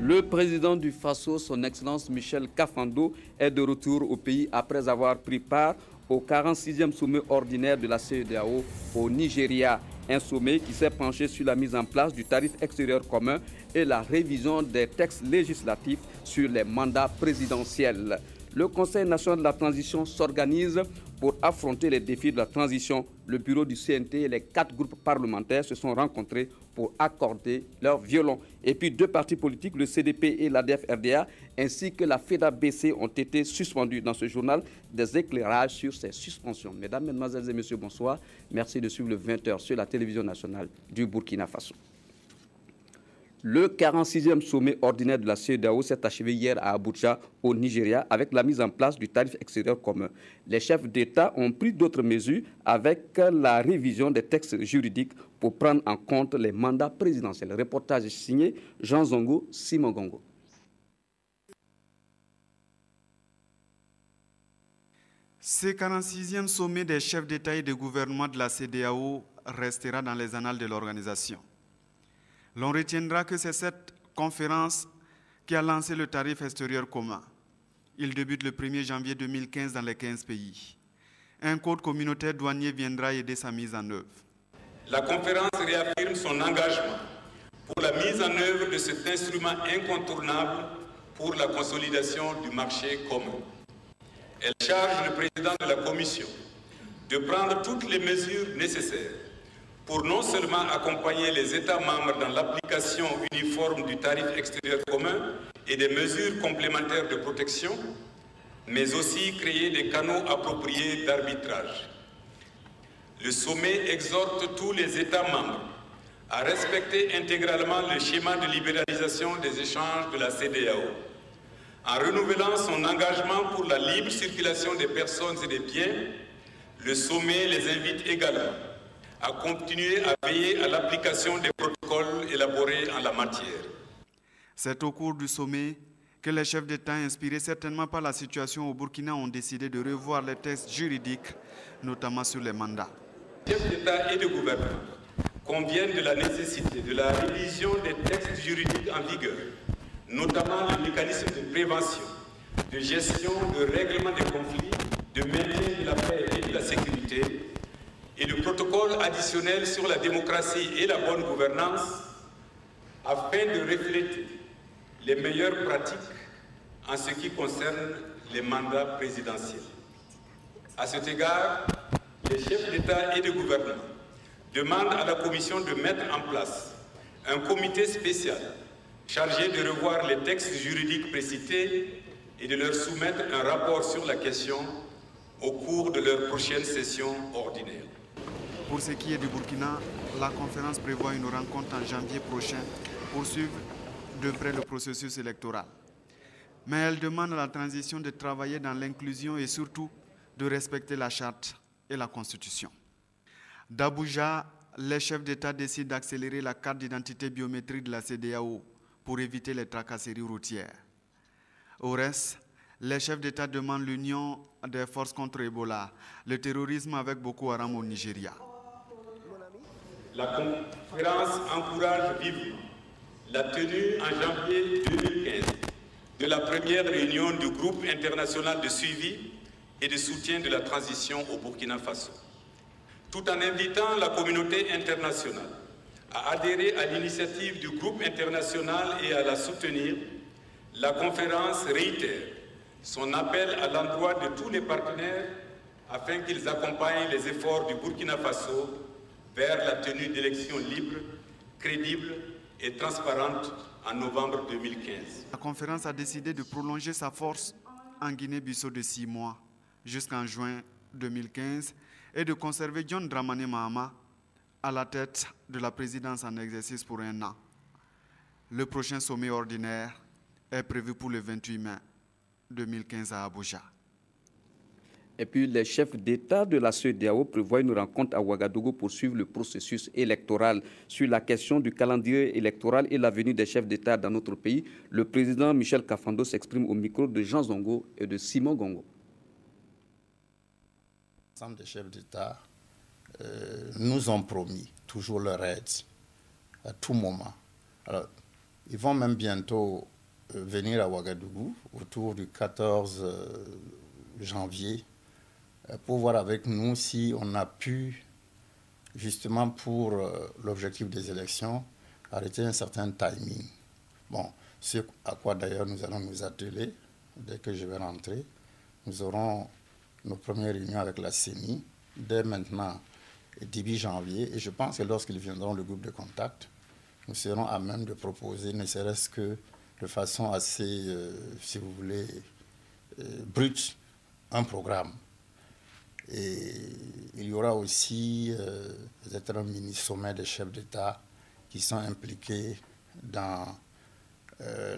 Le président du FASO, son Excellence Michel Kafando, est de retour au pays après avoir pris part au 46e sommet ordinaire de la CEDEAO au Nigeria. Un sommet qui s'est penché sur la mise en place du tarif extérieur commun et la révision des textes législatifs sur les mandats présidentiels. Le Conseil national de la transition s'organise pour affronter les défis de la transition. Le bureau du CNT et les 4 groupes parlementaires se sont rencontrés pour accorder leur violon. Et puis 2 partis politiques, le CDP et l'ADF-RDA, ainsi que la FEDA-BC ont été suspendus. Dans ce journal, des éclairages sur ces suspensions. Mesdames, Mesdemoiselles et Messieurs, bonsoir. Merci de suivre le 20h sur la télévision nationale du Burkina Faso. Le 46e sommet ordinaire de la CEDEAO s'est achevé hier à Abuja, au Nigeria, avec la mise en place du tarif extérieur commun. Les chefs d'État ont pris d'autres mesures avec la révision des textes juridiques pour prendre en compte les mandats présidentiels. Le reportage est signé Jean Zongo, Simon Gongo. Ce 46e sommet des chefs d'État et de gouvernement de la CEDEAO restera dans les annales de l'organisation. L'on retiendra que c'est cette conférence qui a lancé le tarif extérieur commun. Il débute le 1er janvier 2015 dans les 15 pays. Un code communautaire douanier viendra aider sa mise en œuvre. La conférence réaffirme son engagement pour la mise en œuvre de cet instrument incontournable pour la consolidation du marché commun. Elle charge le président de la Commission de prendre toutes les mesures nécessaires pour non seulement accompagner les États membres dans l'application uniforme du tarif extérieur commun et des mesures complémentaires de protection, mais aussi créer des canaux appropriés d'arbitrage. Le sommet exhorte tous les États membres à respecter intégralement le schéma de libéralisation des échanges de la CEDEAO, en renouvelant son engagement pour la libre circulation des personnes et des biens. Le sommet les invite également à continuer à veiller à l'application des protocoles élaborés en la matière. C'est au cours du sommet que les chefs d'État, inspirés certainement par la situation au Burkina, ont décidé de revoir les textes juridiques, notamment sur les mandats. Les chefs d'État et de gouvernement conviennent de la nécessité de la révision des textes juridiques en vigueur, notamment le mécanisme de prévention, de gestion, de règlement des conflits, de maintien de la paix et de la sécurité, et le protocole additionnel sur la démocratie et la bonne gouvernance, afin de refléter les meilleures pratiques en ce qui concerne les mandats présidentiels. À cet égard, les chefs d'État et de gouvernement demandent à la Commission de mettre en place un comité spécial chargé de revoir les textes juridiques précités et de leur soumettre un rapport sur la question au cours de leur prochaine session ordinaire. Pour ce qui est du Burkina, la conférence prévoit une rencontre en janvier prochain pour suivre de près le processus électoral. Mais elle demande à la transition de travailler dans l'inclusion et surtout de respecter la charte et la constitution. D'Abuja, les chefs d'État décident d'accélérer la carte d'identité biométrique de la CEDEAO pour éviter les tracasseries routières. Au reste, les chefs d'État demandent l'union des forces contre Ebola, le terrorisme avec Boko Haram au Nigeria. La conférence encourage vivement la tenue en janvier 2015 de la première réunion du groupe international de suivi et de soutien de la transition au Burkina Faso, tout en invitant la communauté internationale à adhérer à l'initiative du groupe international et à la soutenir. La conférence réitère son appel à l'endroit de tous les partenaires afin qu'ils accompagnent les efforts du Burkina Faso vers la tenue d'élections libres, crédibles et transparentes en novembre 2015. La conférence a décidé de prolonger sa force en Guinée-Bissau de 6 mois jusqu'en juin 2015 et de conserver John Dramani Mahama à la tête de la présidence en exercice pour 1 an. Le prochain sommet ordinaire est prévu pour le 28 mai 2015 à Abuja. Et puis, les chefs d'État de la CEDEAO prévoient une rencontre à Ouagadougou pour suivre le processus électoral. Sur la question du calendrier électoral et l'avenir des chefs d'État dans notre pays, le président Michel Kafando s'exprime au micro de Jean Zongo et de Simon Gongo. L'ensemble des chefs d'État nous ont promis toujours leur aide à tout moment. Alors, ils vont même bientôt venir à Ouagadougou autour du 14 janvier pour voir avec nous si on a pu, justement pour l'objectif des élections, arrêter un certain timing. Bon, ce à quoi d'ailleurs nous allons nous atteler dès que je vais rentrer. Nous aurons nos premières réunions avec la CENI dès maintenant, début janvier. Et je pense que lorsqu'ils viendront, le groupe de contact, nous serons à même de proposer, ne serait-ce que de façon assez, si vous voulez, brute, un programme. Et il y aura aussi peut-être un mini-sommet des chefs d'État qui sont impliqués dans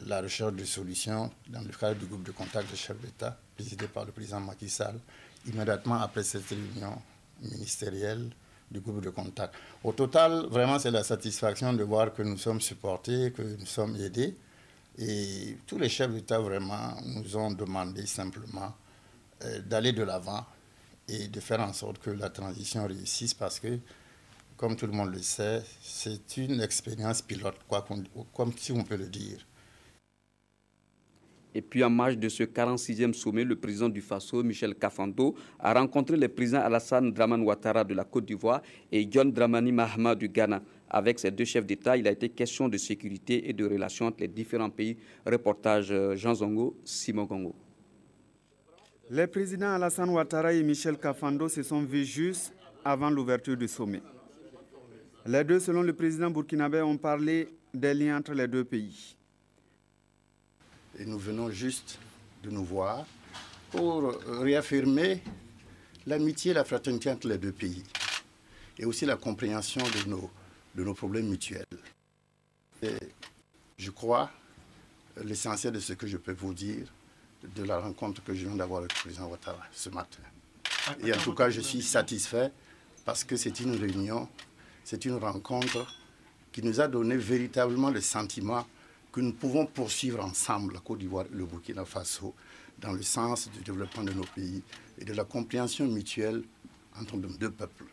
la recherche de solutions dans le cadre du groupe de contact des chefs d'État, présidé par le président Macky Sall, immédiatement après cette réunion ministérielle du groupe de contact. Au total, vraiment, c'est la satisfaction de voir que nous sommes supportés, que nous sommes aidés. Et tous les chefs d'État, vraiment, nous ont demandé simplement d'aller de l'avant et de faire en sorte que la transition réussisse parce que, comme tout le monde le sait, c'est une expérience pilote, comme si on peut le dire. Et puis en marge de ce 46e sommet, le président du Faso, Michel Kafando, a rencontré les présidents Alassane Dramane Ouattara de la Côte d'Ivoire et John Dramani Mahama du Ghana. Avec ces deux chefs d'État, il a été question de sécurité et de relations entre les différents pays. Reportage Jean Zongo, Simon Congo. Les présidents Alassane Ouattara et Michel Kafando se sont vus juste avant l'ouverture du sommet. Les deux, selon le président burkinabé, ont parlé des liens entre les deux pays. Et nous venons juste de nous voir pour réaffirmer l'amitié et la fraternité entre les deux pays et aussi la compréhension de nos problèmes mutuels. Et je crois l'essentiel de ce que je peux vous dire de la rencontre que je viens d'avoir avec le président Ouattara ce matin. Et en tout cas, je suis satisfait parce que c'est une réunion, c'est une rencontre qui nous a donné véritablement le sentiment que nous pouvons poursuivre ensemble la Côte d'Ivoire et le Burkina Faso dans le sens du développement de nos pays et de la compréhension mutuelle entre nos deux peuples.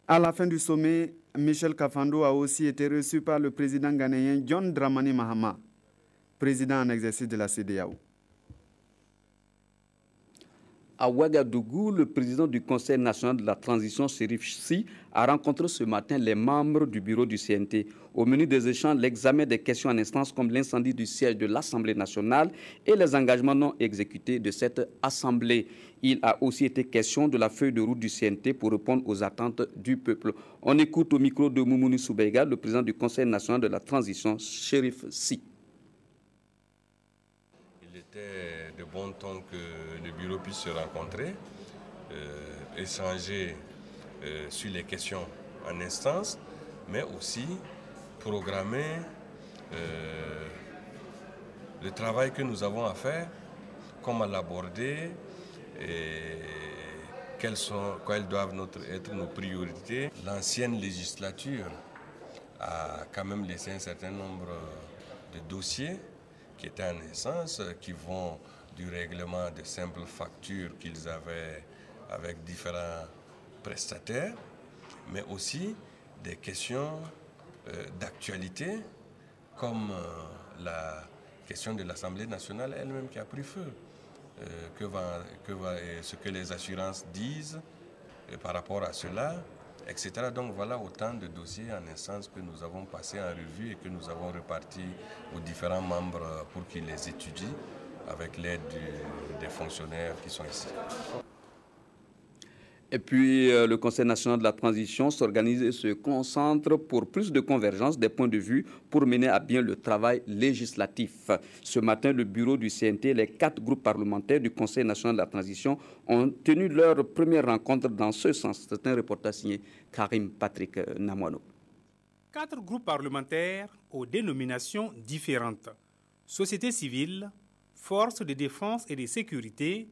À la fin du sommet, Michel Kafando a aussi été reçu par le président ghanéen John Dramani Mahama, président en exercice de la CEDEAO. À Ouagadougou, le président du Conseil national de la transition, Chérif Sy, a rencontré ce matin les membres du bureau du CNT. Au menu des échanges, l'examen des questions en instance comme l'incendie du siège de l'Assemblée nationale et les engagements non exécutés de cette Assemblée. Il a aussi été question de la feuille de route du CNT pour répondre aux attentes du peuple. On écoute au micro de Moumouni Soubeiga, le président du Conseil national de la transition, Chérif Sy. Il était de bon ton que le bureau puisse se rencontrer, échanger sur les questions en instance, mais aussi programmer le travail que nous avons à faire, comment l'aborder, et quelles doivent être nos priorités. L'ancienne législature a quand même laissé un certain nombre de dossiers qui étaient en essence, qui vont du règlement de simples factures qu'ils avaient avec différents prestataires, mais aussi des questions d'actualité, comme la question de l'Assemblée nationale elle-même qui a pris feu. Ce que les assurances disent par rapport à cela, etc. Donc voilà autant de dossiers en instance que nous avons passés en revue et que nous avons repartis aux différents membres pour qu'ils les étudient avec l'aide des fonctionnaires qui sont ici. Et puis, le Conseil national de la transition s'organise et se concentre pour plus de convergence des points de vue pour mener à bien le travail législatif. Ce matin, le bureau du CNT et les 4 groupes parlementaires du Conseil national de la transition ont tenu leur première rencontre dans ce sens. C'est un reportage signé Karim Patrick Namwano. 4 groupes parlementaires aux dénominations différentes. Société civile, forces de défense et de sécurité,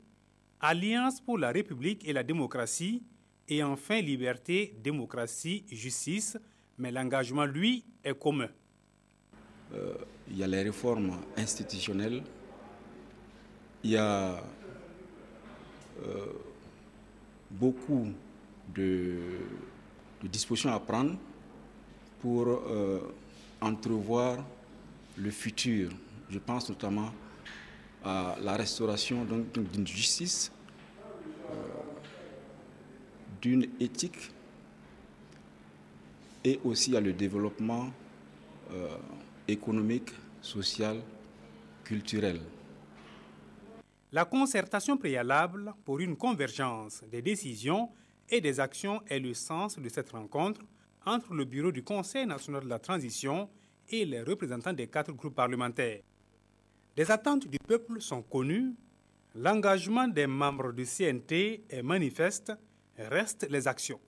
Alliance pour la République et la démocratie, et enfin liberté, démocratie, justice, mais l'engagement, lui, est commun. Il y a les réformes institutionnelles, il y a beaucoup de dispositions à prendre pour entrevoir le futur. Je pense notamment à la restauration d'une justice, d'une éthique et aussi à le développement économique, social, culturel. La concertation préalable pour une convergence des décisions et des actions est le sens de cette rencontre entre le bureau du Conseil national de la transition et les représentants des 4 groupes parlementaires. Les attentes du peuple sont connues, l'engagement des membres du CNT est manifeste, restent les actions.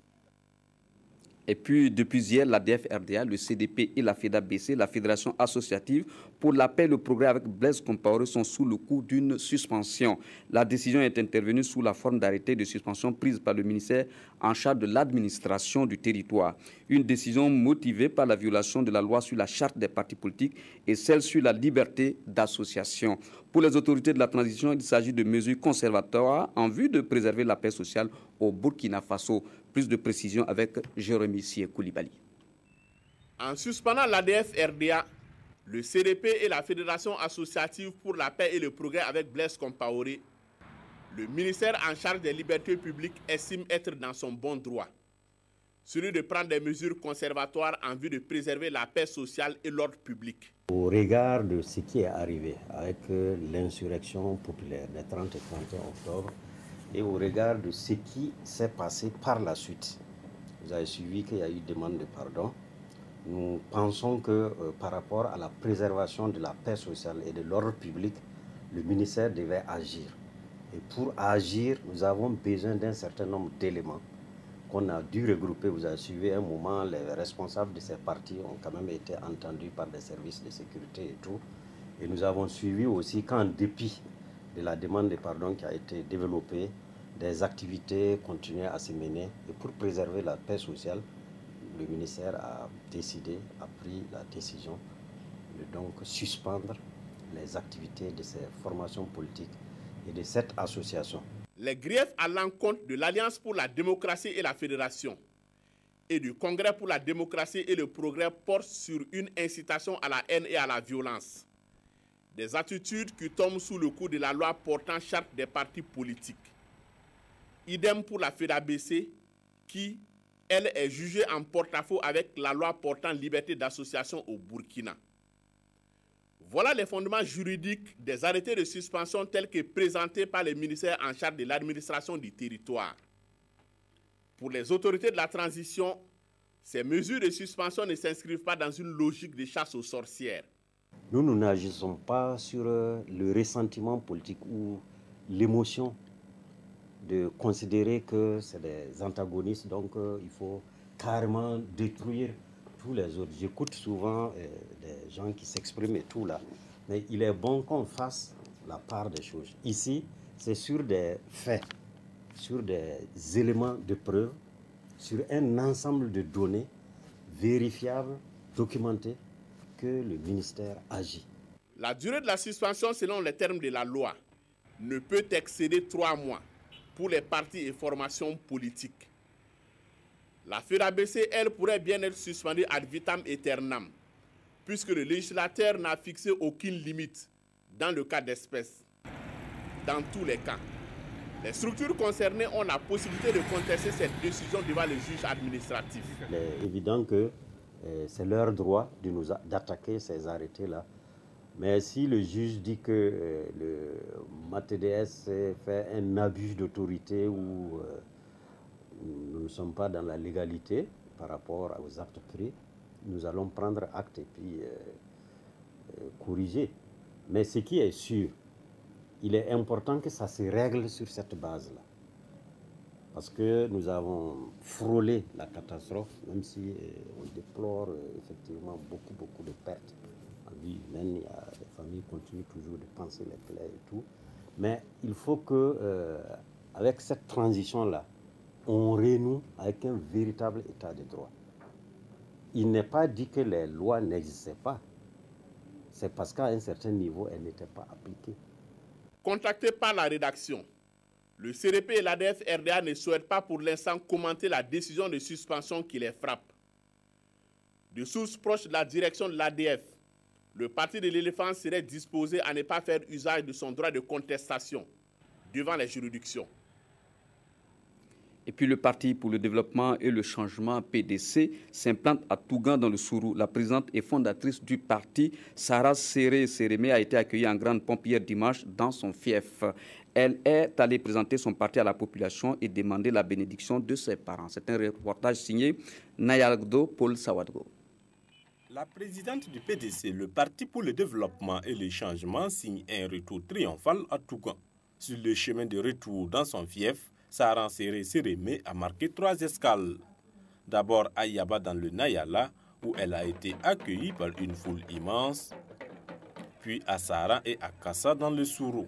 Et puis, depuis hier, l'ADF-RDA, le CDP et la FEDA-BC, la Fédération associative pour la paix et le progrès avec Blaise Compaoré, sont sous le coup d'une suspension. La décision est intervenue sous la forme d'arrêté de suspension prise par le ministère en charge de l'administration du territoire. Une décision motivée par la violation de la loi sur la charte des partis politiques et celle sur la liberté d'association. Pour les autorités de la transition, il s'agit de mesures conservatoires en vue de préserver la paix sociale au Burkina Faso. Plus de précisions avec Jérémy Koulibaly. En suspendant l'ADF-RDA, le CDP et la Fédération associative pour la paix et le progrès avec Blaise Compaoré, le ministère en charge des libertés publiques estime être dans son bon droit, celui de prendre des mesures conservatoires en vue de préserver la paix sociale et l'ordre public. Au regard de ce qui est arrivé avec l'insurrection populaire des 30 et 31 octobre, et au regard de ce qui s'est passé par la suite, vous avez suivi qu'il y a eu demande de pardon. Nous pensons que par rapport à la préservation de la paix sociale et de l'ordre public, le ministère devait agir. Et pour agir, nous avons besoin d'un certain nombre d'éléments qu'on a dû regrouper. Vous avez suivi un moment, les responsables de ces partis ont quand même été entendus par des services de sécurité et tout. Et nous avons suivi aussi qu'en dépit de la demande de pardon qui a été développée, des activités continuaient à se mener. Et pour préserver la paix sociale, le ministère a pris la décision de donc suspendre les activités de ces formations politiques et de cette association. Les griefs à l'encontre de l'Alliance pour la démocratie et la fédération et du Congrès pour la démocratie et le progrès portent sur une incitation à la haine et à la violence. Des attitudes qui tombent sous le coup de la loi portant charte des partis politiques. Idem pour la FEDA-BC qui, elle, est jugée en porte-à-faux avec la loi portant liberté d'association au Burkina. Voilà les fondements juridiques des arrêtés de suspension tels que présentés par les ministères en charge de l'administration du territoire. Pour les autorités de la transition, ces mesures de suspension ne s'inscrivent pas dans une logique de chasse aux sorcières. Nous n'agissons pas sur le ressentiment politique ou l'émotion de considérer que c'est des antagonistes, donc il faut carrément détruire tous les autres. J'écoute souvent des gens qui s'expriment et tout là, mais il est bon qu'on fasse la part des choses. Ici, c'est sur des faits, sur des éléments de preuve, sur un ensemble de données vérifiables, documentées, que le ministère agit. La durée de la suspension, selon les termes de la loi, ne peut excéder 3 mois pour les partis et formations politiques. La FEDA-BC, elle, pourrait bien être suspendue ad vitam aeternam, puisque le législateur n'a fixé aucune limite dans le cas d'espèce. Dans tous les cas, les structures concernées ont la possibilité de contester cette décision devant le juge administratif. Il est évident que c'est leur droit d'attaquer ces arrêtés-là. Mais si le juge dit que le MATDS fait un abus d'autorité ou nous ne sommes pas dans la légalité par rapport aux actes pris, nous allons prendre acte et puis corriger. Mais ce qui est sûr, il est important que ça se règle sur cette base-là. Parce que nous avons frôlé la catastrophe, même si on déplore effectivement beaucoup de pertes en vie humaine. Il y a des familles qui continuent toujours de penser les plaies et tout. Mais il faut que, avec cette transition-là, on renoue avec un véritable état de droit. Il n'est pas dit que les lois n'existaient pas. C'est parce qu'à un certain niveau, elles n'étaient pas appliquées. Contacté par la rédaction, le CDP et l'ADF-RDA ne souhaitent pas pour l'instant commenter la décision de suspension qui les frappe. De sources proches de la direction de l'ADF, Le parti de l'éléphant serait disposé à ne pas faire usage de son droit de contestation devant les juridictions. Et puis le Parti pour le développement et le changement PDC s'implante à Tougan dans le Sourou. La présidente et fondatrice du parti, Sarah Seré-Sérémé, a été accueillie en grande pompe hier dimanche dans son fief. Elle est allée présenter son parti à la population et demander la bénédiction de ses parents. C'est un reportage signé Nayagdo Paul Sawadgo. La présidente du PDC, le Parti pour le développement et le changement, signe un retour triomphal à Tougan. Sur le chemin de retour dans son fief, Sarah Seré-Sérémé a marqué 3 escales. D'abord à Yaba dans le Nayala, où elle a été accueillie par une foule immense, puis à Sara et à Kassa dans le Sourou.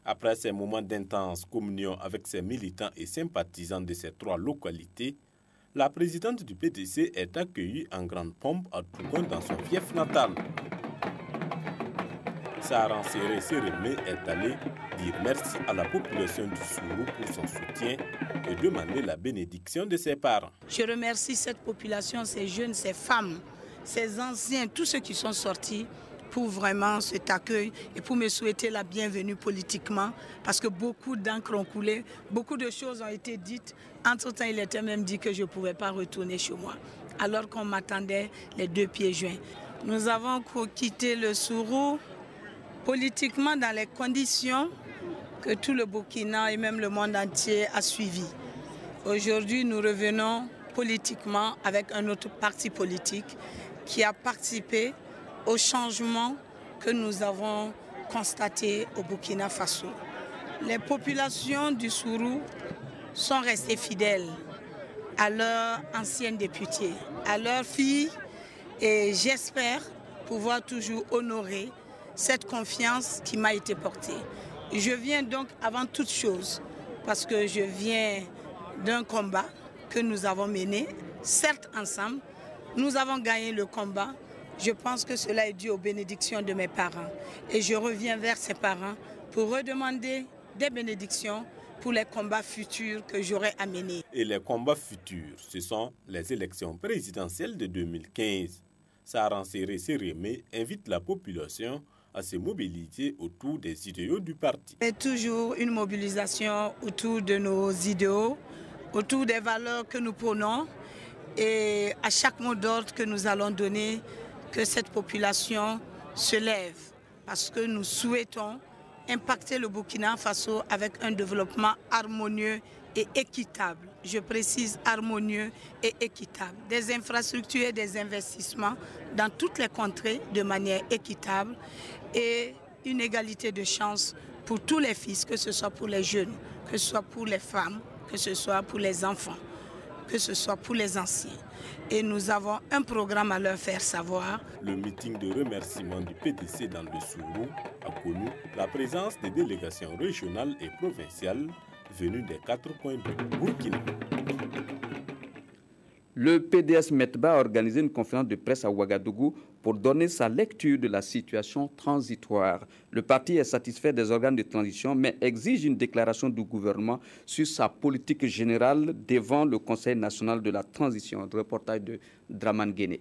Après ces moments d'intense communion avec ses militants et sympathisants de ces 3 localités, la présidente du PDC est accueillie en grande pompe à Tougan dans son fief natal. Sarah Seré-Sérémé est allée dire merci à la population du Sourou pour son soutien et demander la bénédiction de ses parents. Je remercie cette population, ces jeunes, ces femmes, ces anciens, tous ceux qui sont sortis pour vraiment cet accueil et pour me souhaiter la bienvenue politiquement parce que beaucoup d'encre ont coulé, beaucoup de choses ont été dites. Entre-temps, il était même dit que je ne pouvais pas retourner chez moi alors qu'on m'attendait les 2 pieds joints. Nous avons quitté le Sourou politiquement dans les conditions que tout le Burkina et même le monde entier a suivi. Aujourd'hui, nous revenons politiquement avec un autre parti politique qui a participé au changement que nous avons constaté au Burkina Faso. Les populations du Sourou sont restées fidèles à leurs anciennes députées, à leurs filles, et j'espère pouvoir toujours honorer cette confiance qui m'a été portée. Je viens donc avant toute chose parce que je viens d'un combat que nous avons mené, certes ensemble, nous avons gagné le combat. Je pense que cela est dû aux bénédictions de mes parents. Et je reviens vers ces parents pour redemander des bénédictions pour les combats futurs que j'aurai à mener. Et les combats futurs, ce sont les élections présidentielles de 2015. Sarah Seré-Sérémé invite la population à se mobiliser autour des idéaux du parti. C'est toujours une mobilisation autour de nos idéaux, autour des valeurs que nous prônons et à chaque mot d'ordre que nous allons donner, que cette population se lève parce que nous souhaitons impacter le Burkina Faso avec un développement harmonieux et équitable. Je précise harmonieux et équitable. Des infrastructures et des investissements dans toutes les contrées de manière équitable et une égalité de chance pour tous les fils, que ce soit pour les jeunes, que ce soit pour les femmes, que ce soit pour les enfants, que ce soit pour les anciens. Et nous avons un programme à leur faire savoir. Le meeting de remerciement du PDC dans le Sourou a connu la présence des délégations régionales et provinciales venues des 4 coins du Burkina. Le PDS METBA a organisé une conférence de presse à Ouagadougou pour donner sa lecture de la situation transitoire. Le parti est satisfait des organes de transition, mais exige une déclaration du gouvernement sur sa politique générale devant le Conseil national de la transition. Le reportage de Draman Guéné.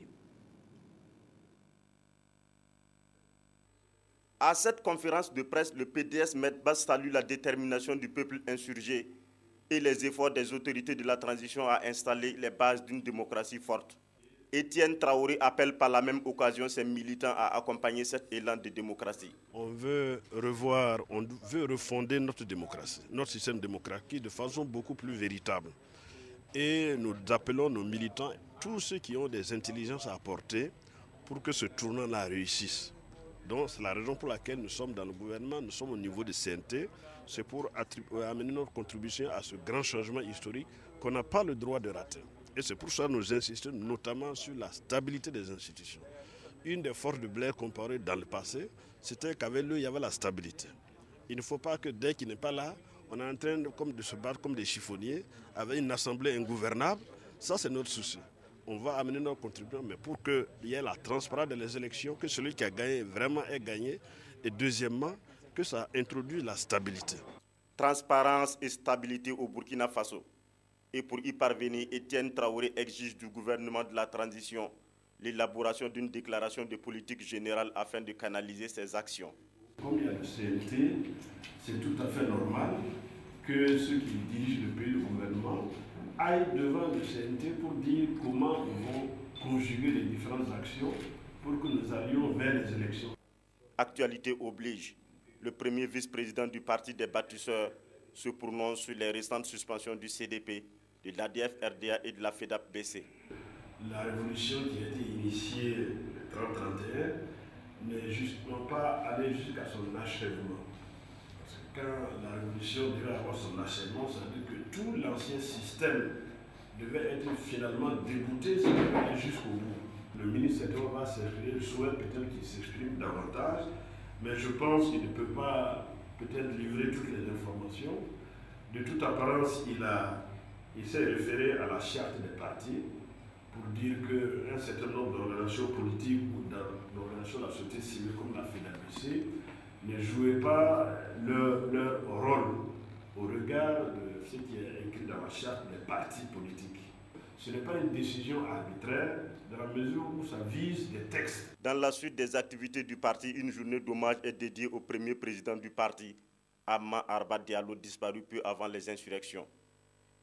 À cette conférence de presse, le PDS METBA salue la détermination du peuple insurgé et les efforts des autorités de la transition à installer les bases d'une démocratie forte. Étienne Traoré appelle par la même occasion ses militants à accompagner cet élan de démocratie. On veut revoir, on veut refonder notre démocratie, notre système démocratique de façon beaucoup plus véritable. Et nous appelons nos militants, tous ceux qui ont des intelligences à apporter pour que ce tournant-là réussisse. Donc c'est la raison pour laquelle nous sommes dans le gouvernement, nous sommes au niveau de CNT, c'est pour amener notre contribution à ce grand changement historique qu'on n'a pas le droit de rater. Et c'est pour ça que nous insistons notamment sur la stabilité des institutions. Une des forces de Blair comparées dans le passé, c'était qu'avec lui, il y avait la stabilité. Il ne faut pas que dès qu'il n'est pas là, on est en train de se battre comme des chiffonniers avec une assemblée ingouvernable. Ça, c'est notre souci. On va amener notre contribution, mais pour qu'il y ait la transparence des élections, que celui qui a gagné vraiment ait gagné. Et deuxièmement, que ça introduise la stabilité. Transparence et stabilité au Burkina Faso. Et pour y parvenir, Étienne Traoré exige du gouvernement de la transition l'élaboration d'une déclaration de politique générale afin de canaliser ses actions. Comme il y a le CNT, c'est tout à fait normal que ceux qui dirigent le pays, le gouvernement, aillent devant le CNT pour dire comment ils vont conjuguer les différentes actions pour que nous allions vers les élections. Actualité oblige, le premier vice-président du parti des bâtisseurs se prononce sur les récentes suspensions du CDP, de l'ADF-RDA et de la FEDAP-BC. La révolution qui a été initiée le 30-31 n'est pas allée jusqu'à son achèvement. Parce que quand la révolution devait avoir son achèvement, ça veut dire que tout l'ancien système devait être finalement débouté, ça devait aller jusqu'au bout. Le ministre va s'exprimer, je souhaite peut-être qu'il s'exprime davantage, mais je pense qu'il ne peut pas peut-être livrer toutes les informations. De toute apparence, il s'est référé à la charte des partis pour dire qu'un certain nombre d'organisations politiques ou d'organisations de la société civile comme la FEDAC ne jouaient pas leur rôle au regard de ce qui est écrit dans la charte des partis politiques. Ce n'est pas une décision arbitraire dans la mesure où ça vise des textes. Dans la suite des activités du parti, une journée d'hommage est dédiée au premier président du parti, Amma Arba Diallo, disparu peu avant les insurrections.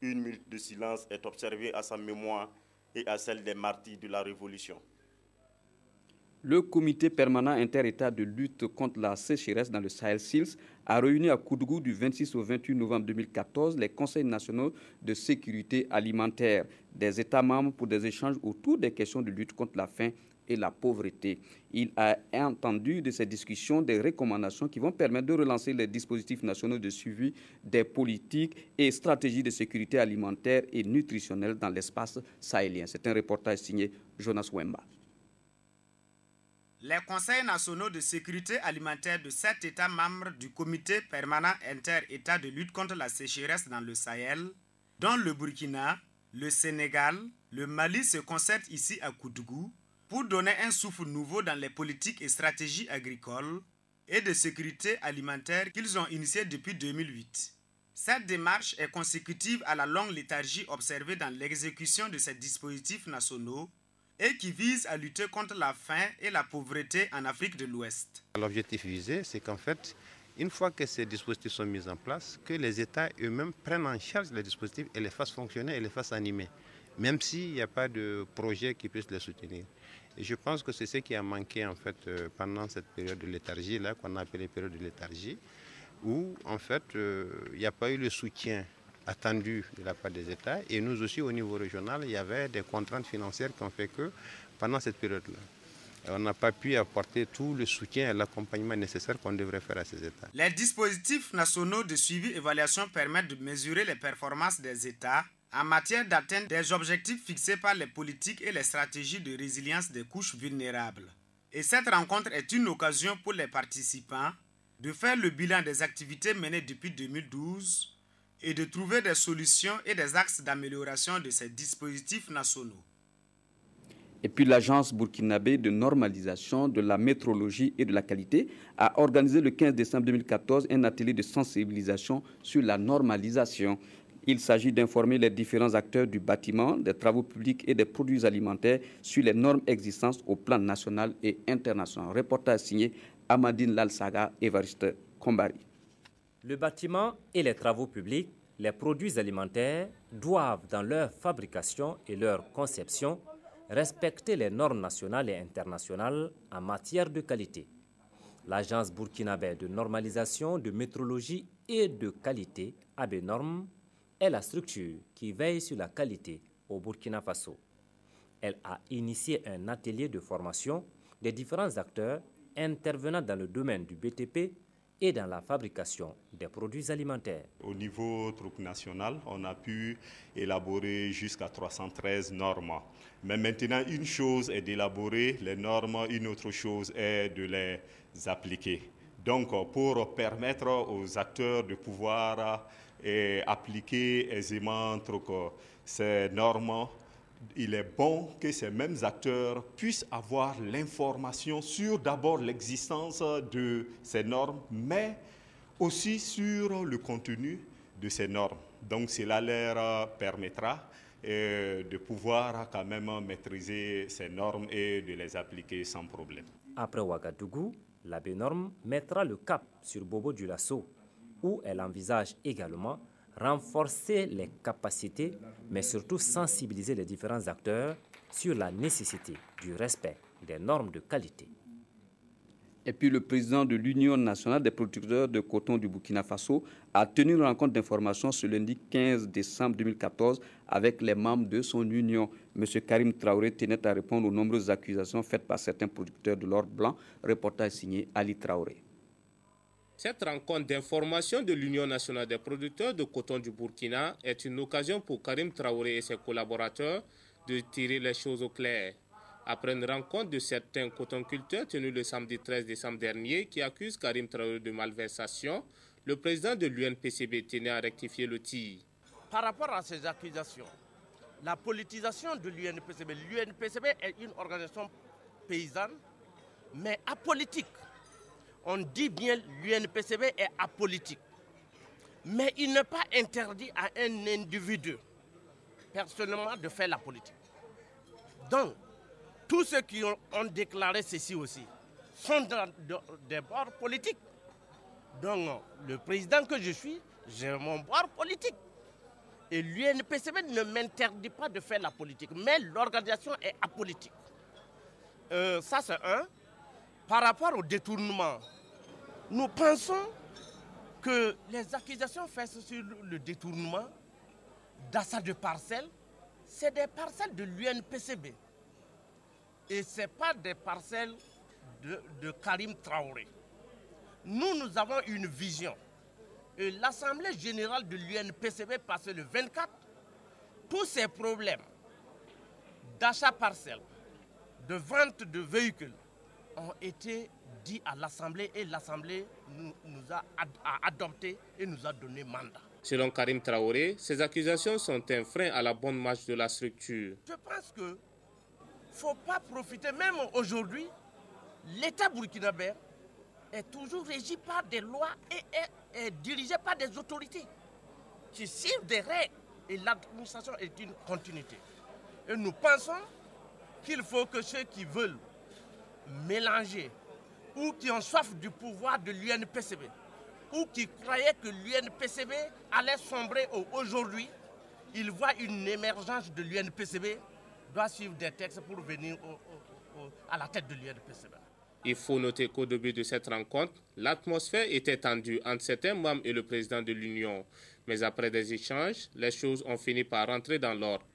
Une minute de silence est observée à sa mémoire et à celle des martyrs de la Révolution. Le comité permanent inter-État de lutte contre la sécheresse dans le Sahel SILS a réuni à Koudougou du 26 au 28 novembre 2014 les conseils nationaux de sécurité alimentaire des États membres pour des échanges autour des questions de lutte contre la faim et la pauvreté. Il a entendu de ces discussions des recommandations qui vont permettre de relancer les dispositifs nationaux de suivi des politiques et stratégies de sécurité alimentaire et nutritionnelle dans l'espace sahélien. C'est un reportage signé Jonas Wemba. Les conseils nationaux de sécurité alimentaire de 7 États membres du comité permanent inter-État de lutte contre la sécheresse dans le Sahel, dont le Burkina, le Sénégal, le Mali se concertent ici à Koudougou pour donner un souffle nouveau dans les politiques et stratégies agricoles et de sécurité alimentaire qu'ils ont initiées depuis 2008. Cette démarche est consécutive à la longue léthargie observée dans l'exécution de ces dispositifs nationaux et qui vise à lutter contre la faim et la pauvreté en Afrique de l'Ouest. L'objectif visé, c'est qu'en fait, une fois que ces dispositifs sont mis en place, que les États eux-mêmes prennent en charge les dispositifs et les fassent fonctionner et les fassent animer, même s'il n'y a pas de projet qui puisse les soutenir. Et je pense que c'est ce qui a manqué en fait pendant cette période de léthargie, là qu'on a appelée période de léthargie, où en fait il n'y a pas eu le soutien attendu de la part des États. Et nous aussi, au niveau régional, il y avait des contraintes financières qui ont fait que, pendant cette période-là, on n'a pas pu apporter tout le soutien et l'accompagnement nécessaire qu'on devrait faire à ces États. Les dispositifs nationaux de suivi et évaluation permettent de mesurer les performances des États en matière d'atteinte des objectifs fixés par les politiques et les stratégies de résilience des couches vulnérables. Et cette rencontre est une occasion pour les participants de faire le bilan des activités menées depuis 2012 et de trouver des solutions et des axes d'amélioration de ces dispositifs nationaux. Et puis l'Agence burkinabé de normalisation de la métrologie et de la qualité a organisé le 15 décembre 2014 un atelier de sensibilisation sur la normalisation. Il s'agit d'informer les différents acteurs du bâtiment, des travaux publics et des produits alimentaires sur les normes existantes au plan national et international. Reportage signé Amadine Lalsaga, Évariste Kombari. Le bâtiment et les travaux publics, les produits alimentaires doivent, dans leur fabrication et leur conception, respecter les normes nationales et internationales en matière de qualité. L'Agence burkinabé de normalisation de métrologie et de qualité, ABNorm, est la structure qui veille sur la qualité au Burkina Faso. Elle a initié un atelier de formation des différents acteurs intervenant dans le domaine du BTP et dans la fabrication des produits alimentaires. Au niveau troupe national, on a pu élaborer jusqu'à 313 normes. Mais maintenant, une chose est d'élaborer les normes, une autre chose est de les appliquer. Donc, pour permettre aux acteurs de pouvoir appliquer aisément ces normes, il est bon que ces mêmes acteurs puissent avoir l'information sur d'abord l'existence de ces normes, mais aussi sur le contenu de ces normes. Donc cela leur permettra et de pouvoir quand même maîtriser ces normes et de les appliquer sans problème. Après Ouagadougou, la BNORM mettra le cap sur Bobo-Dioulasso, où elle envisage également renforcer les capacités, mais surtout sensibiliser les différents acteurs sur la nécessité du respect des normes de qualité. Et puis le président de l'Union nationale des producteurs de coton du Burkina Faso a tenu une rencontre d'information ce lundi 15 décembre 2014 avec les membres de son union. M. Karim Traoré tenait à répondre aux nombreuses accusations faites par certains producteurs de l'or blanc. Reportage signé Ali Traoré. Cette rencontre d'information de l'Union nationale des producteurs de coton du Burkina est une occasion pour Karim Traoré et ses collaborateurs de tirer les choses au clair. Après une rencontre de certains cotonculteurs tenue le samedi 13 décembre dernier qui accuse Karim Traoré de malversation, le président de l'UNPCB tenait à rectifier le tir. Par rapport à ces accusations, la politisation de l'UNPCB, l'UNPCB est une organisation paysanne, mais apolitique. On dit bien l'UNPCB est apolitique. Mais il n'est pas interdit à un individu, personnellement, de faire la politique. Donc, tous ceux qui ont déclaré ceci aussi sont dans des bords politiques. Donc, le président que je suis, j'ai mon bord politique. Et l'UNPCB ne m'interdit pas de faire la politique, mais l'organisation est apolitique. Ça, c'est un. Par rapport au détournement, nous pensons que les accusations faites sur le détournement d'achat de parcelles, c'est des parcelles de l'UNPCB. Et ce n'est pas des parcelles de Karim Traoré. Nous avons une vision. Et l'Assemblée générale de l'UNPCB passée le 24, tous ces problèmes d'achat parcelles, de vente de véhicules ont été dits à l'Assemblée et l'Assemblée nous a adopté et nous a donné mandat. Selon Karim Traoré, ces accusations sont un frein à la bonne marche de la structure. Je pense que il ne faut pas profiter, même aujourd'hui, l'État burkinabé est toujours régi par des lois et est dirigé par des autorités qui suivent des règles et l'administration est une continuité. Et nous pensons qu'il faut que ceux qui veulent mélanger ou qui ont soif du pouvoir de l'UNPCB ou qui croyaient que l'UNPCB allait sombrer aujourd'hui, ils voient une émergence de l'UNPCB, doit suivre des textes pour venir à la tête de l'UNPCB. Il faut noter qu'au début de cette rencontre, l'atmosphère était tendue entre certains membres et le président de l'Union. Mais après des échanges, les choses ont fini par rentrer dans l'ordre.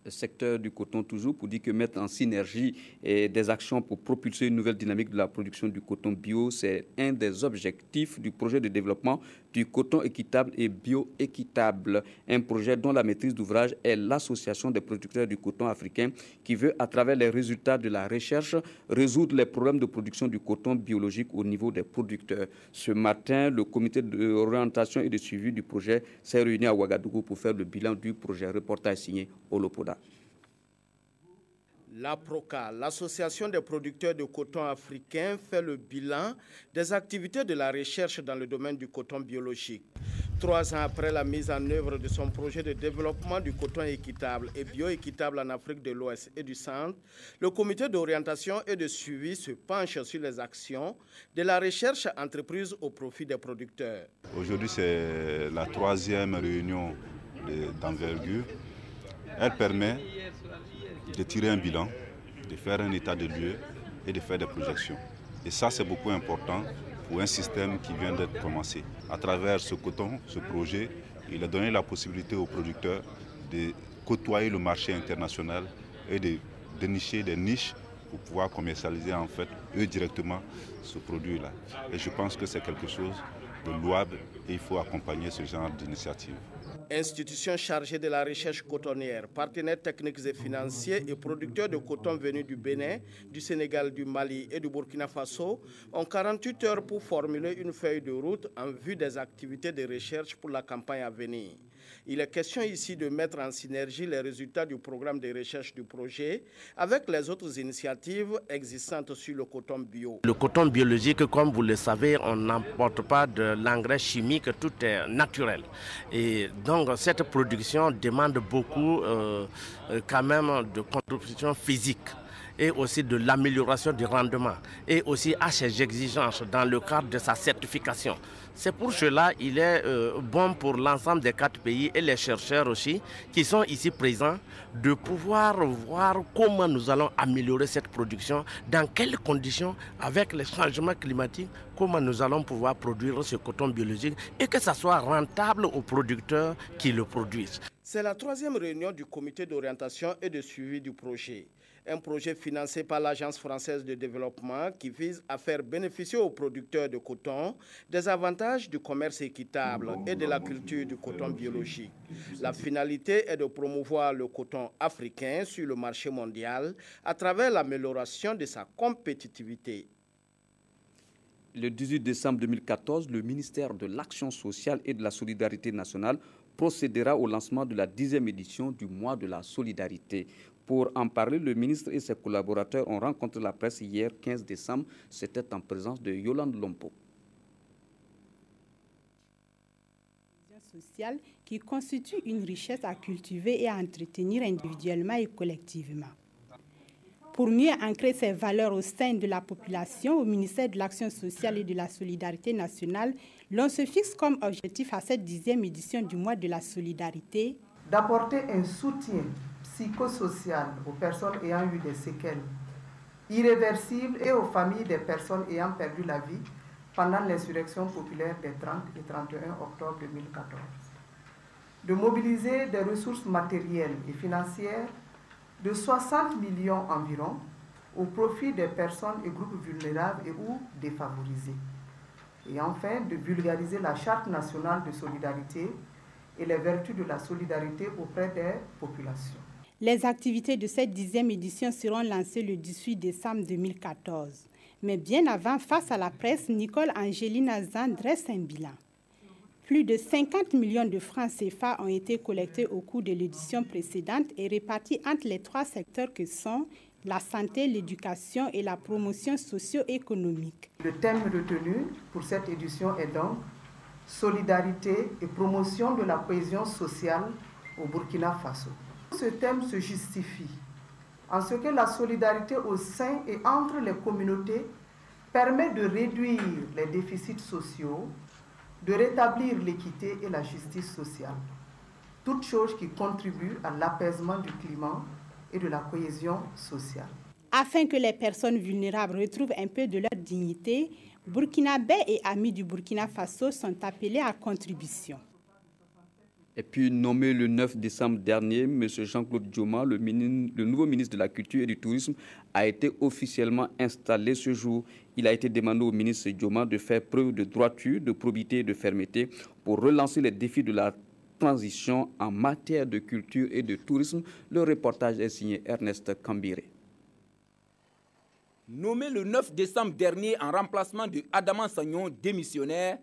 Le secteur du coton toujours pour dire que mettre en synergie des actions pour propulser une nouvelle dynamique de la production du coton bio, c'est un des objectifs du projet de développement du coton équitable et bio-équitable. Un projet dont la maîtrise d'ouvrage est l'association des producteurs du coton africain qui veut, à travers les résultats de la recherche, résoudre les problèmes de production du coton biologique au niveau des producteurs. Ce matin, le comité d'orientation et de suivi du projet s'est réuni à Ouagadougou pour faire le bilan du projet. Reportage signé Olopoda. L'APROCA, l'Association des producteurs de coton africains, fait le bilan des activités de la recherche dans le domaine du coton biologique. 3 ans après la mise en œuvre de son projet de développement du coton équitable et bioéquitable en Afrique de l'Ouest et du Centre, le comité d'orientation et de suivi se penche sur les actions de la recherche entreprise au profit des producteurs. Aujourd'hui, c'est la 3e réunion d'envergure. Elle permet de tirer un bilan, de faire un état de lieu et de faire des projections. Et ça, c'est beaucoup important pour un système qui vient d'être commencé. À travers ce coton, ce projet, il a donné la possibilité aux producteurs de côtoyer le marché international et de dénicher des niches pour pouvoir commercialiser en fait eux directement ce produit-là. Et je pense que c'est quelque chose de louable et il faut accompagner ce genre d'initiative. Institutions chargées de la recherche cotonnière, partenaires techniques et financiers et producteurs de coton venus du Bénin, du Sénégal, du Mali et du Burkina Faso ont 48 heures pour formuler une feuille de route en vue des activités de recherche pour la campagne à venir. Il est question ici de mettre en synergie les résultats du programme de recherche du projet avec les autres initiatives existantes sur le coton bio. Le coton biologique, comme vous le savez, on n'emporte pas de l'engrais chimique, tout est naturel. Et donc cette production demande beaucoup quand même de contribution physique et aussi de l'amélioration du rendement et aussi à ses exigences dans le cadre de sa certification. C'est pour cela qu'il est bon pour l'ensemble des 4 pays et les chercheurs aussi qui sont ici présents de pouvoir voir comment nous allons améliorer cette production, dans quelles conditions, avec les changements climatiques, comment nous allons pouvoir produire ce coton biologique et que ça soit rentable aux producteurs qui le produisent. C'est la 3e réunion du comité d'orientation et de suivi du projet. Un projet financé par l'Agence française de développement qui vise à faire bénéficier aux producteurs de coton des avantages du commerce équitable et de la culture du coton biologique. La finalité est de promouvoir le coton africain sur le marché mondial à travers l'amélioration de sa compétitivité. Le 18 décembre 2014, le ministère de l'Action sociale et de la solidarité nationale procédera au lancement de la 10e édition du mois de la solidarité. Pour en parler, le ministre et ses collaborateurs ont rencontré la presse hier 15 décembre. C'était en présence de Yolande Lompo. Sociale qui constitue une richesse à cultiver et à entretenir individuellement et collectivement. Pour mieux ancrer ces valeurs au sein de la population, au ministère de l'Action sociale et de la solidarité nationale, l'on se fixe comme objectif à cette 10e édition du mois de la solidarité d'apporter un soutien psychosocial aux personnes ayant eu des séquelles irréversibles et aux familles des personnes ayant perdu la vie pendant l'insurrection populaire des 30 et 31 octobre 2014. De mobiliser des ressources matérielles et financières de 60 millions environ au profit des personnes et groupes vulnérables et ou défavorisés. Et enfin, de vulgariser la Charte nationale de solidarité et les vertus de la solidarité auprès des populations. Les activités de cette 10e édition seront lancées le 18 décembre 2014. Mais bien avant, face à la presse, Nicole Angelina Zan dresse un bilan. Plus de 50 millions de francs CFA ont été collectés au cours de l'édition précédente et répartis entre les 3 secteurs que sont la santé, l'éducation et la promotion socio-économique. Le thème retenu pour cette édition est donc « Solidarité et promotion de la cohésion sociale au Burkina Faso ». Ce thème se justifie en ce que la solidarité au sein et entre les communautés permet de réduire les déficits sociaux, de rétablir l'équité et la justice sociale, toutes choses qui contribuent à l'apaisement du climat et de la cohésion sociale. Afin que les personnes vulnérables retrouvent un peu de leur dignité, Burkinabés et amis du Burkina Faso sont appelés à contribution. Et puis nommé le 9 décembre dernier, M. Jean-Claude Dioma, le nouveau ministre de la Culture et du Tourisme, a été officiellement installé ce jour. Il a été demandé au ministre Dioma de faire preuve de droiture, de probité et de fermeté pour relancer les défis de la transition en matière de culture et de tourisme. Le reportage est signé Ernest Kambiré. Nommé le 9 décembre dernier en remplacement de Adama Sagnon, démissionnaire,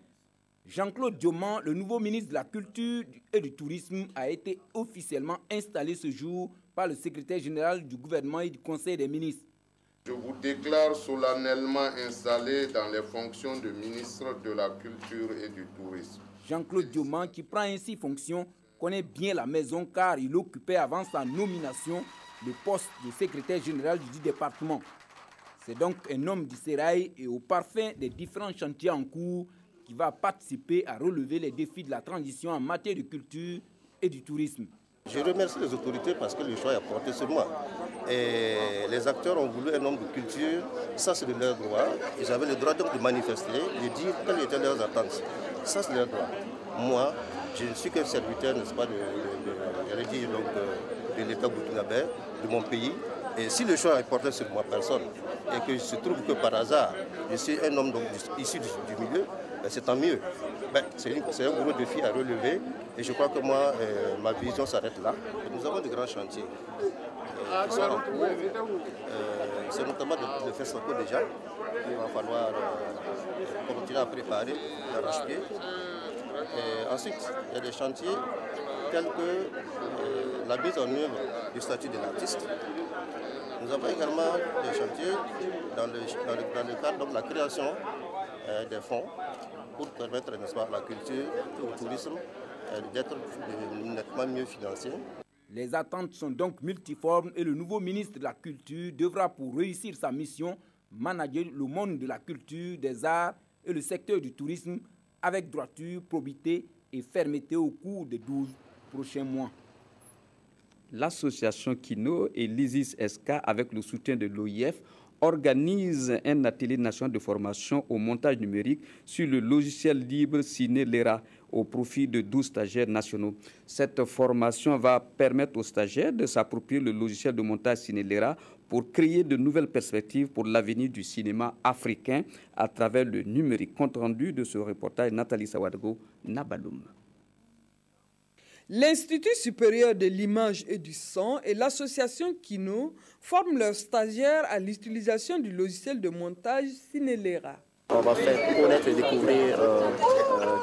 Jean-Claude Dioma, le nouveau ministre de la Culture et du Tourisme, a été officiellement installé ce jour par le secrétaire général du gouvernement et du Conseil des ministres. Je vous déclare solennellement installé dans les fonctions de ministre de la Culture et du Tourisme. Jean-Claude Dioma, qui prend ainsi fonction, connaît bien la maison car il occupait avant sa nomination le poste de secrétaire général du département. C'est donc un homme du sérail et au parfum des différents chantiers en cours qui va participer à relever les défis de la transition en matière de culture et du tourisme. Je remercie les autorités parce que le choix est porté sur moi. Et les acteurs ont voulu un homme de culture, ça c'est de leur droit. Ils avaient le droit donc de manifester, de dire quelles étaient leurs attentes. Ça c'est leur droit. Moi, je ne suis qu'un serviteur, n'est-ce pas, de l'État burkinabé, de mon pays. Et si le choix est porté sur ma personne, et que se trouve que par hasard, je suis un homme donc, issu du milieu, c'est tant mieux. C'est un gros défi à relever et je crois que moi, ma vision s'arrête là. Nous avons de grands chantiers qui sont en cours. C'est notamment le FESACO déjà. Il va falloir continuer à préparer l'arrache-pied. Et ensuite, il y a des chantiers tels que la mise en œuvre du statut de l'artiste. Nous avons également des chantiers dans le cadre de la création des fonds pour permettre, n'est-ce pas, à la culture et au tourisme d'être nettement mieux financés. Les attentes sont donc multiformes et le nouveau ministre de la Culture devra, pour réussir sa mission, manager le monde de la culture, des arts et le secteur du tourisme avec droiture, probité et fermeté au cours des 12 prochains mois. L'association Kino et l'ISIS-SK, avec le soutien de l'OIF, organise un atelier national de formation au montage numérique sur le logiciel libre Cinelera au profit de 12 stagiaires nationaux. Cette formation va permettre aux stagiaires de s'approprier le logiciel de montage Cinelera pour créer de nouvelles perspectives pour l'avenir du cinéma africain à travers le numérique. Compte rendu de ce reportage, Nathalie Sawadgo, Nabaloum. L'Institut supérieur de l'image et du son et l'association Kino forment leurs stagiaires à l'utilisation du logiciel de montage Cinelera. On va faire connaître et découvrir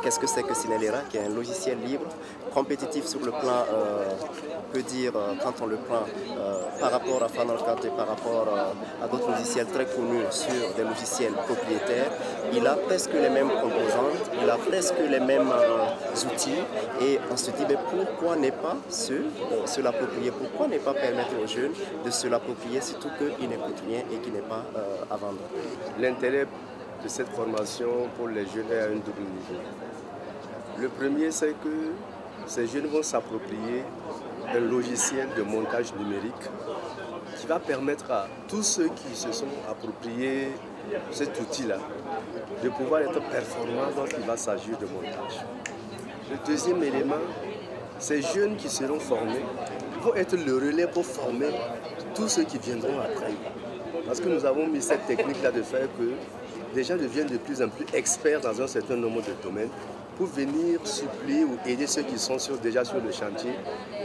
qu'est-ce que c'est que Cinelera, qui est un logiciel libre, compétitif sur le plan, on peut dire, quand on le prend par rapport à Final Cut et par rapport à d'autres logiciels très connus sur des logiciels propriétaires. Il a presque les mêmes composantes, il a presque les mêmes outils et on se dit mais pourquoi ne pas se l'approprier, pourquoi ne pas permettre aux jeunes de se l'approprier, surtout qu'ils n'écoutent rien et qu'il n'est pas à vendre. L'intérêt de cette formation pour les jeunes est à un double niveau. Le premier, c'est que ces jeunes vont s'approprier un logiciel de montage numérique qui va permettre à tous ceux qui se sont appropriés cet outil-là de pouvoir être performants lorsqu'il va s'agir de montage. Le deuxième élément, ces jeunes qui seront formés vont être le relais pour former tous ceux qui viendront après. Parce que nous avons mis cette technique-là de faire que les gens deviennent de plus en plus experts dans un certain nombre de domaines pour venir suppléer ou aider ceux qui sont déjà sur le chantier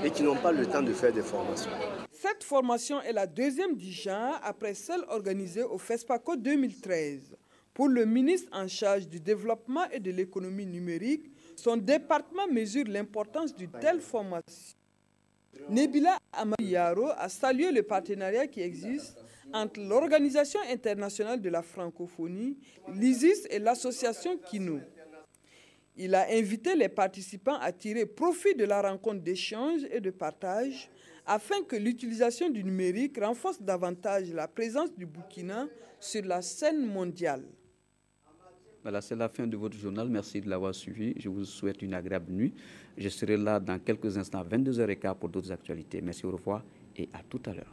et qui n'ont pas le temps de faire des formations. Cette formation est la deuxième du genre après celle organisée au FESPACO 2013. Pour le ministre en charge du développement et de l'économie numérique, son département mesure l'importance d'une telle formation. Nebila Amayaro a salué le partenariat qui existe entre l'Organisation internationale de la francophonie, l'ISIS et l'association Kino. Il a invité les participants à tirer profit de la rencontre d'échange et de partage afin que l'utilisation du numérique renforce davantage la présence du Burkina sur la scène mondiale. Voilà, c'est la fin de votre journal. Merci de l'avoir suivi. Je vous souhaite une agréable nuit. Je serai là dans quelques instants à 22h15 pour d'autres actualités. Merci, au revoir et à tout à l'heure.